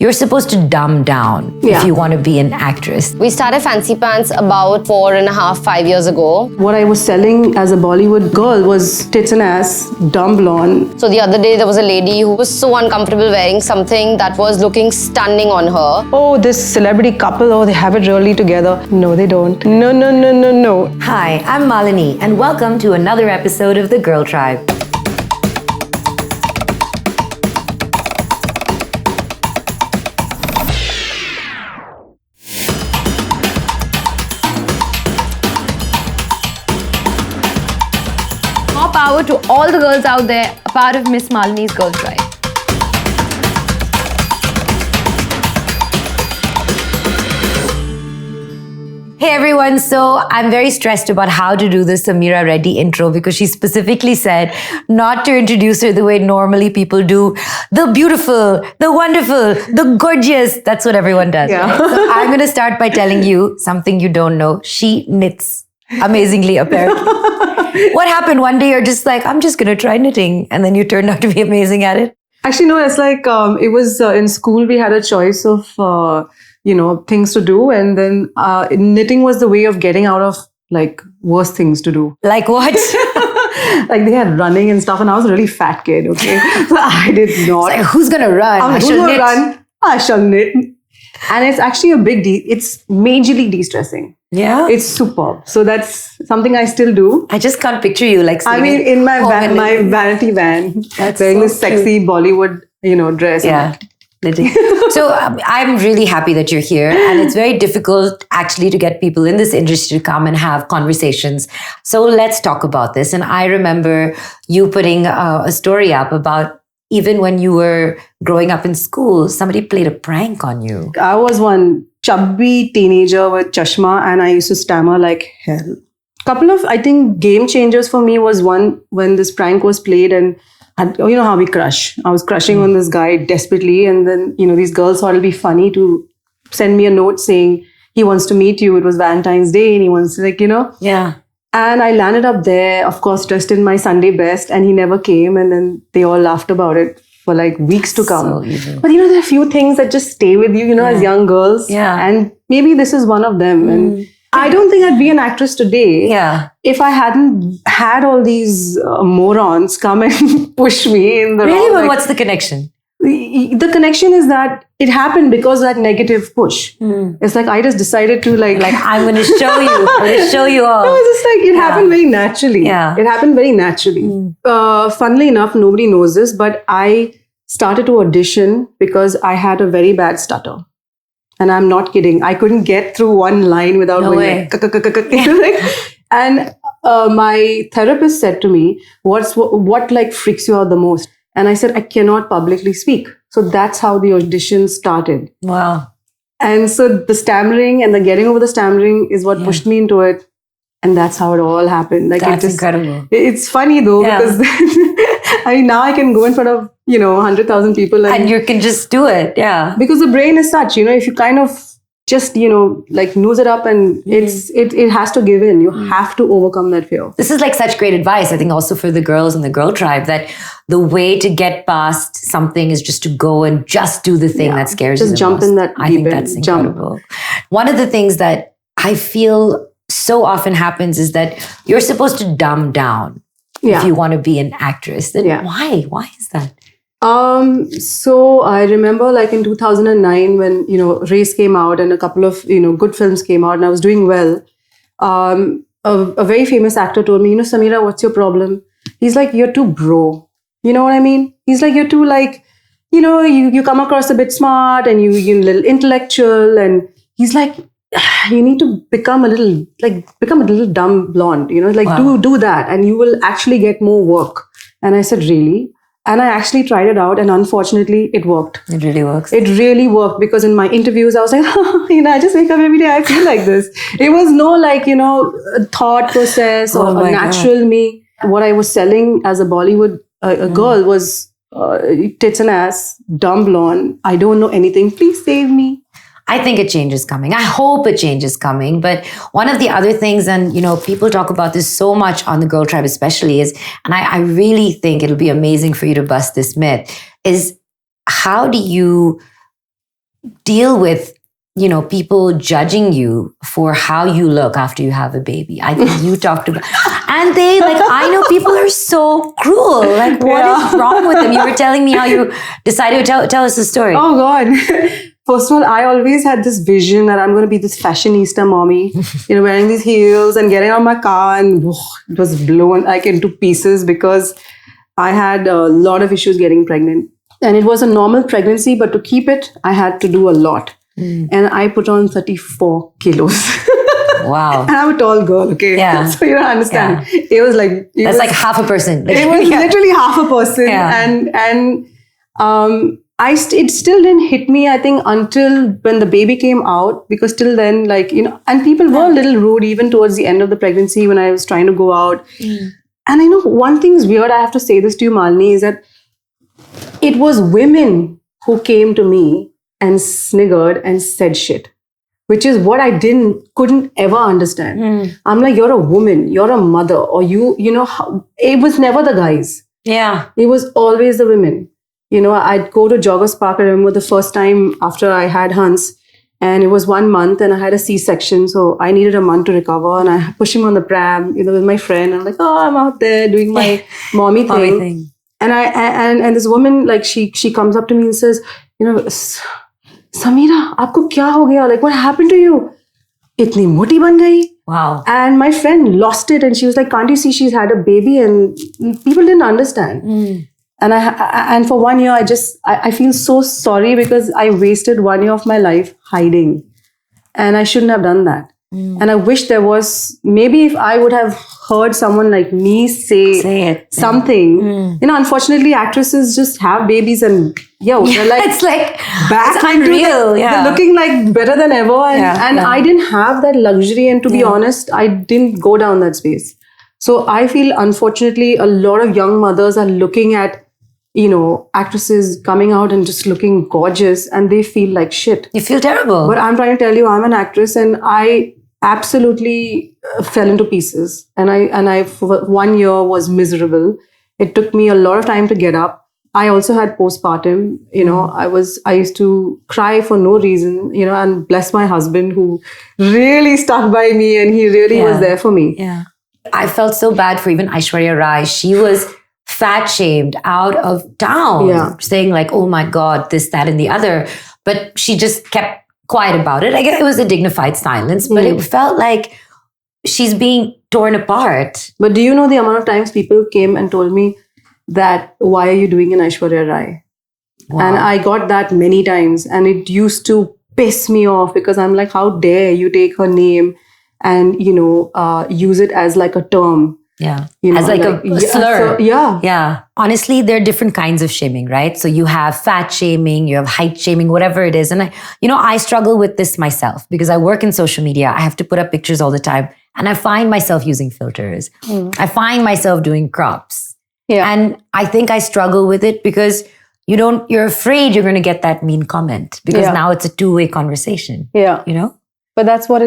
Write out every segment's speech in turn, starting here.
You're supposed to dumb down if you want to be an actress. We started Fancy Pants about 4.5, 5 years ago. What I was selling as a Bollywood girl was tits and ass, dumb blonde. So the other day there was a lady who was so uncomfortable wearing something that was looking stunning on her. Oh, this celebrity couple, oh, they have it really together. No, they don't. No. Hi, I'm Malini, and welcome to another episode of The Girl Tribe. More power to all the girls out there, a part of Miss Malini's Girl Tribe. Hey everyone, so I'm very stressed about how to do the Sameera Reddy intro because she specifically said not to introduce her the way normally people do. The beautiful, the wonderful, the gorgeous. That's what everyone does. Yeah. Right? So I'm going to start by telling you something you don't know. She knits amazingly, apparently. What happened? One day you're just like, I'm just going to try knitting. And then you turned out to be amazing at it. Actually, no, it's like, it was in school, we had a choice of, things to do. And then knitting was the way of getting out of like worse things to do. Like what? Like they had running and stuff. And I was a really fat kid, okay? So I did not. It's like, who's going to run? I shall knit. Run. I shall knit. And it's actually a big it's majorly de-stressing. Yeah? It's superb. So that's something I still do. I just can't picture you like in my my vanity van, wearing this sexy Bollywood, dress. Yeah. So I'm really happy that you're here, and it's very difficult actually to get people in this industry to come and have conversations. So let's talk about this. And I remember you putting a story up about even when you were growing up in school, somebody played a prank on you. I was one chubby teenager with chashma, and I used to stammer like hell. Couple of, I think, game changers for me was one when this prank was played, and you know how we crush. I was crushing on this guy desperately, and then, these girls thought it'll be funny to send me a note saying he wants to meet you. It was Valentine's Day, and he wants to, Yeah. And I landed up there, of course, dressed in my Sunday best, and he never came, and then they all laughed about it for like weeks to come. So evil. But there are a few things that just stay with you, as young girls. Yeah. And maybe this is one of them. And I don't think I'd be an actress today if I hadn't had all these morons come and push me in the Really? wrong. But what's the connection? The connection is that it happened because of that negative push. It's like I just decided to like I'm going to show you. I'm going to show you all. No, it's just like it happened very naturally. Yeah. It happened very naturally. Funnily enough, nobody knows this, but I started to audition because I had a very bad stutter. And I'm not kidding. I couldn't get through one line without going like, and my therapist said to me, what like freaks you out the most? And I said, I cannot publicly speak. So that's how the audition started. Wow. And so the stammering and the getting over the stammering is what pushed me into it. And that's how it all happened. Like That's incredible. It's funny though, because now I can go in front of, 100,000 people. And you can just do it. Yeah. Because the brain is such, if you kind of just, like nose it up and it has to give in. You have to overcome that fear. This is like such great advice, I think, also for the girls in the Girl Tribe, that the way to get past something is just to go and just do the thing that scares you the Just jump most. in that I deep think end. that's incredible. One of the things that I feel so often happens is that you're supposed to dumb down if you want to be an actress. Then why? Why is that? So I remember like in 2009 when, Race came out and a couple of, good films came out and I was doing well. A very famous actor told me, Sameera, what's your problem? He's like, you're too bro. You know what I mean? He's like, you're too like, you come across a bit smart and you're a little intellectual. And he's like, you need to become a little dumb blonde, do that and you will actually get more work. And I said, really? And I actually tried it out and unfortunately it worked. It really works. It really worked because in my interviews I was like, I just wake up every day, I feel like this. It was no like, thought process or a natural me. What I was selling as a Bollywood girl was tits and ass, dumb blonde. I don't know anything. Please save me. I think a change is coming. I hope a change is coming. But one of the other things, and people talk about this so much on the Girl Tribe especially, is, and I really think it'll be amazing for you to bust this myth, is how do you deal with, people judging you for how you look after you have a baby. I think you talked about, and they I know people are so cruel. Like, what is wrong with them? You were telling me how you decided to tell us the story. Oh God. First of all, I always had this vision that I'm going to be this fashionista mommy, wearing these heels and getting on my car, and it was blown into pieces because I had a lot of issues getting pregnant. And it was a normal pregnancy, but to keep it, I had to do a lot. And I put on 34 kilos. Wow. And I'm a tall girl, okay? Yeah. So you don't understand. Yeah. It was like... That's like half a person. It was literally half a person. Yeah. It still didn't hit me, I think, until when the baby came out, because till then, and people were a little rude even towards the end of the pregnancy when I was trying to go out. And I know one thing's weird, I have to say this to you, Malini, is that it was women who came to me and sniggered and said shit, which is what I couldn't ever understand. I'm like, you're a woman, you're a mother, or it was never the guys. Yeah. It was always the women. I'd go to Joggers Park. I remember the first time after I had Hans, and it was 1 month and I had a C-section. So I needed a month to recover, and I pushed him on the pram, with my friend. I'm like, oh, I'm out there doing my mommy thing. And this woman, she comes up to me and says, Sameera, aapko kya ho gaya? Like, what happened to you? Itni moti ban gayi. Wow. And my friend lost it, and she was like, can't you see she's had a baby? And people didn't understand. And for 1 year, I feel so sorry because I wasted 1 year of my life hiding. And I shouldn't have done that. And I wish there was, maybe if I would have heard someone like me say something. Unfortunately, actresses just have babies and they're like, it's like back it's unreal. They're looking like better than ever. And I didn't have that luxury. And to be honest, I didn't go down that space. So I feel, unfortunately, a lot of young mothers are looking at, actresses coming out and just looking gorgeous, and they feel like shit. You feel terrible. But I'm trying to tell you, I'm an actress, and I absolutely fell into pieces. And I for 1 year was miserable. It took me a lot of time to get up. I also had postpartum. I used to cry for no reason. And bless my husband, who really stuck by me, and he really was there for me. Yeah. I felt so bad for even Aishwarya Rai. She was fat shamed out of town, saying like, oh my God, this, that, and the other. But she just kept quiet about it. I guess it was a dignified silence, but it felt like she's being torn apart. But do you know the amount of times people came and told me that, why are you doing an Aishwarya Rai? Wow. And I got that many times, and it used to piss me off because I'm like, how dare you take her name and, use it as like a term. Yeah. As like a slur. Yeah. Honestly, there are different kinds of shaming, right? So you have fat shaming, you have height shaming, whatever it is. And I struggle with this myself because I work in social media. I have to put up pictures all the time. And I find myself using filters. I find myself doing crops. Yeah. And I think I struggle with it because you're afraid you're going to get that mean comment because now it's a two-way conversation. Yeah. But that's what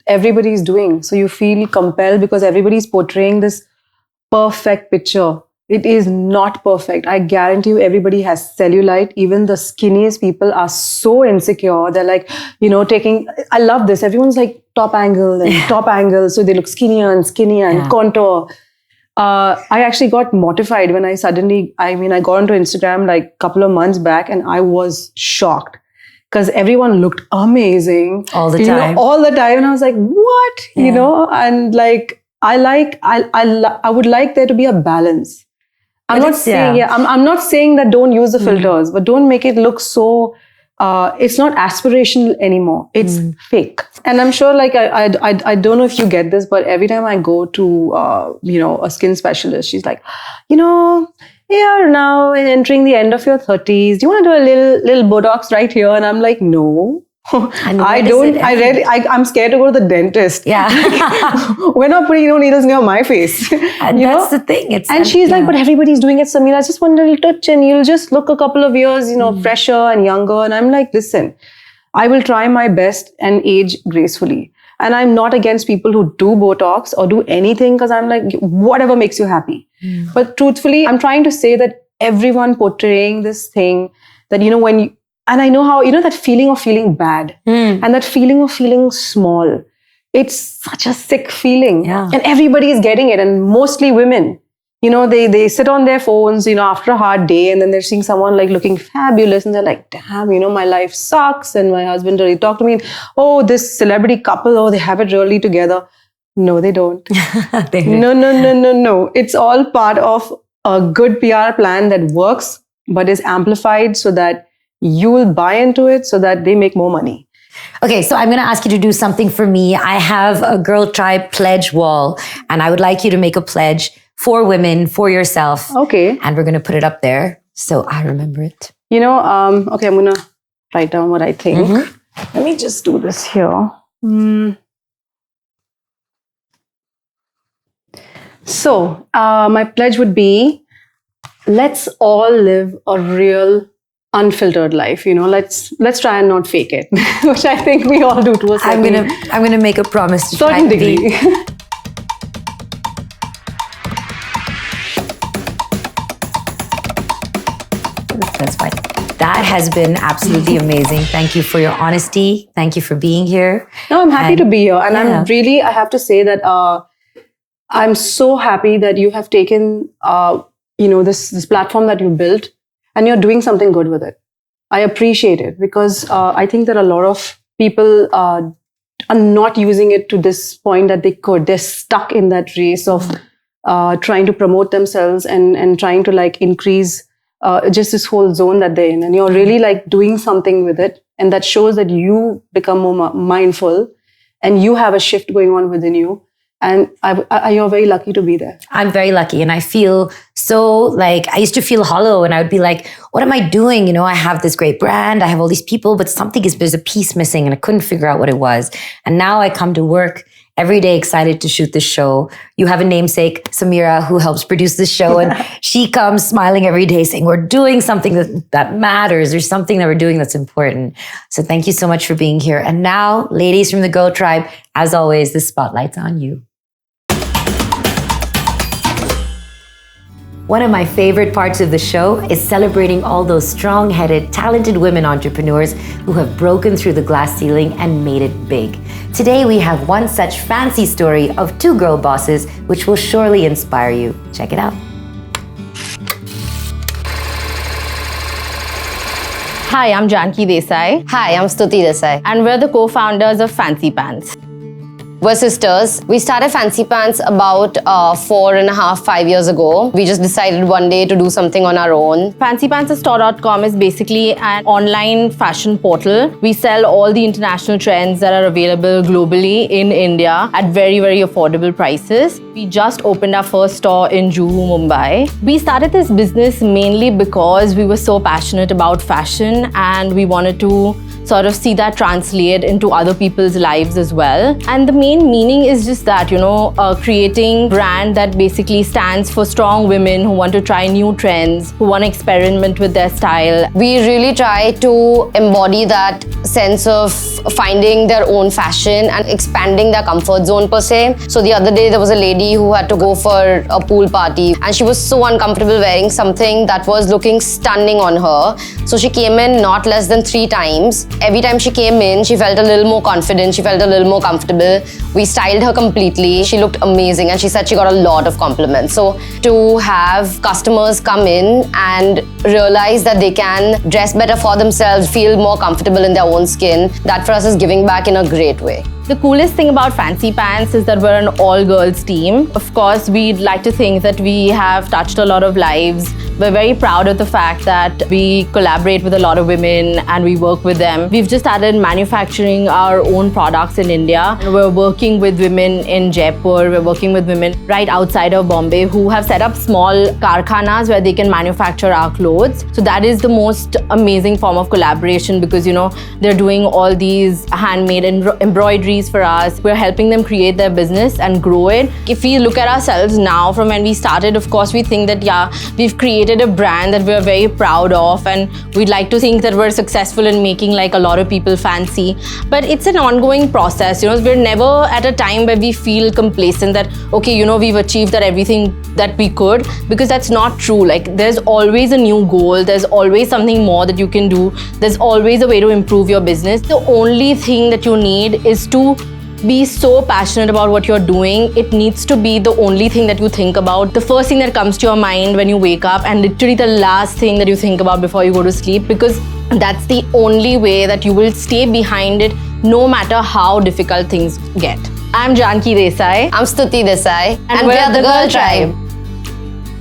everybody's doing. So you feel compelled because everybody's portraying this perfect picture. It is not perfect. I guarantee you everybody has cellulite. Even the skinniest people are so insecure. They're like, I love this. Everyone's like top angle and top angle. So they look skinnier and contour. I actually got mortified when I got onto Instagram like a couple of months back, and I was shocked. Because everyone looked amazing all the time. And I was like, what? And like, I would like there to be a balance. I'm not saying that don't use the filters, but don't make it look so, it's not aspirational anymore. It's fake. And I'm sure like, I don't know if you get this, but every time I go to, a skin specialist, she's like, you're now entering the end of your 30s. Do you want to do a little Botox right here? And I'm like, no. I don't. I'm scared to go to the dentist. Yeah. We're not putting needles near my face. And that's the thing. And she's like, but everybody's doing it, Sameera. Just one little touch and you'll just look a couple of years, fresher and younger. And I'm like, listen, I will try my best and age gracefully. And I'm not against people who do Botox or do anything because I'm like, whatever makes you happy. But truthfully, I'm trying to say that everyone portraying this thing that, when And I know how, that feeling of feeling bad and that feeling of feeling small. It's such a sick feeling. Yeah. And everybody is getting it, and mostly women. They sit on their phones, after a hard day, and then they're seeing someone like looking fabulous, and they're like, damn, my life sucks, and my husband really talked to me. Oh, this celebrity couple, they have it really together. No, they don't. No. It's all part of a good PR plan that works, but is amplified so that you will buy into it so that they make more money. Okay, so I'm going to ask you to do something for me. I have a Girl Tribe pledge wall, and I would like you to make a pledge for women, for yourself. Okay. And we're going to put it up there so I remember it. Okay, I'm going to write down what I think. Let me just do this here. So, my pledge would be, let's all live a real unfiltered life. Let's try and not fake it, which I think we all do to a certain I'm gonna make a promise to try certain and be. degree. That's fine. That has been absolutely amazing. Thank you for your honesty. Thank you for being here. No, I'm happy to be here, and Yeah. I have to say that I'm so happy that you have taken this platform that you built, and you're doing something good with it. I appreciate it, because I think that a lot of people are not using it to this point that they could. They're stuck in that race of trying to promote themselves and trying to like increase just this whole zone that they're in. And you're really like doing something with it. And that shows that you become more mindful and you have a shift going on within you. And you're very lucky to be there. I'm very lucky, and I feel so like I used to feel hollow, and I would be like, what am I doing? I have this great brand, I have all these people, but there's a piece missing, and I couldn't figure out what it was. And now I come to work every day excited to shoot this show. You have a namesake, Sameera, who helps produce this show, and she comes smiling every day saying, we're doing something that matters. There's something that we're doing that's important. So thank you so much for being here. And now, ladies from the Girl Tribe, as always, the spotlight's on you. One of my favorite parts of the show is celebrating all those strong-headed, talented women entrepreneurs who have broken through the glass ceiling and made it big. Today, we have one such fancy story of two girl bosses, which will surely inspire you. Check it out. Hi, I'm Janki Desai, Hi, I'm Stuti Desai. and we're the co-founders of Fancy Pants. We're sisters. We started Fancy Pants about 4.5, 5 years ago. We just decided one day to do something on our own. FancyPantsStore.com is basically an online fashion portal. We sell all the international trends that are available globally in India at very, very affordable prices. We just opened our first store in Juhu, Mumbai. We started this business mainly because we were so passionate about fashion and we wanted to sort of see that translate into other people's lives as well. And the main meaning is just that, creating brand that basically stands for strong women who want to try new trends, who want to experiment with their style. We really try to embody that sense of finding their own fashion and expanding their comfort zone per se. So the other day there was a lady who had to go for a pool party and she was so uncomfortable wearing something that was looking stunning on her. So she came in not less than 3 times. Every time she came in, she felt a little more confident, she felt a little more comfortable. We styled her completely. She looked amazing and she said she got a lot of compliments. So to have customers come in and realize that they can dress better for themselves, feel more comfortable in their own skin, that for us is giving back in a great way. The coolest thing about Fancy Pants is that we're an all-girls team. Of course, we'd like to think that we have touched a lot of lives. We're very proud of the fact that we collaborate with a lot of women and we work with them. We've just started manufacturing our own products in India. We're working with women in Jaipur. We're working with women right outside of Bombay who have set up small karkhanas where they can manufacture our clothes. So that is the most amazing form of collaboration because, they're doing all these handmade embroidery categories for us. We're helping them create their business and grow it. If we look at ourselves now from when we started, of course, we think that, yeah, we've created a brand that we're very proud of, and we'd like to think that we're successful in making like a lot of people fancy. But it's an ongoing process. We're never at a time where we feel complacent that, okay, we've achieved that everything that we could, because that's not true. Like, there's always a new goal. There's always something more that you can do. There's always a way to improve your business. The only thing that you need is to be so passionate about what you're doing. It needs to be the only thing that you think about, the first thing that comes to your mind when you wake up, and literally the last thing that you think about before you go to sleep, because that's the only way that you will stay behind it no matter how difficult things get. I'm Janki Desai. I'm Stuti Desai. And we're the Girl Tribe.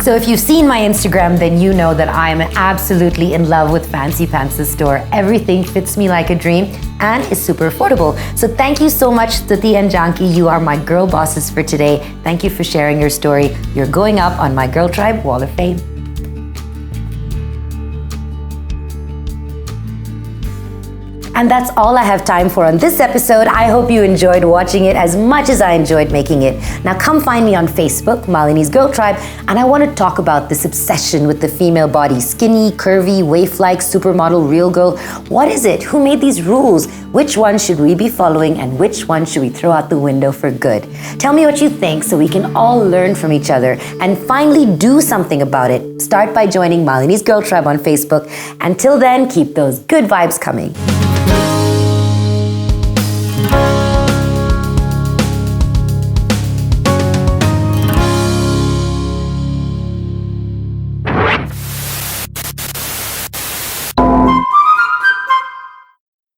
So if you've seen my Instagram, then you know that I am absolutely in love with Fancy Pants' store. Everything fits me like a dream and is super affordable. So thank you so much, Stuti and Janki. You are my girl bosses for today. Thank you for sharing your story. You're going up on my Girl Tribe Wall of Fame. And that's all I have time for on this episode. I hope you enjoyed watching it as much as I enjoyed making it. Now come find me on Facebook, Malini's Girl Tribe, and I want to talk about this obsession with the female body. Skinny, curvy, waif-like, supermodel, real girl. What is it? Who made these rules? Which one should we be following and which one should we throw out the window for good? Tell me what you think so we can all learn from each other and finally do something about it. Start by joining Malini's Girl Tribe on Facebook. Until then, keep those good vibes coming.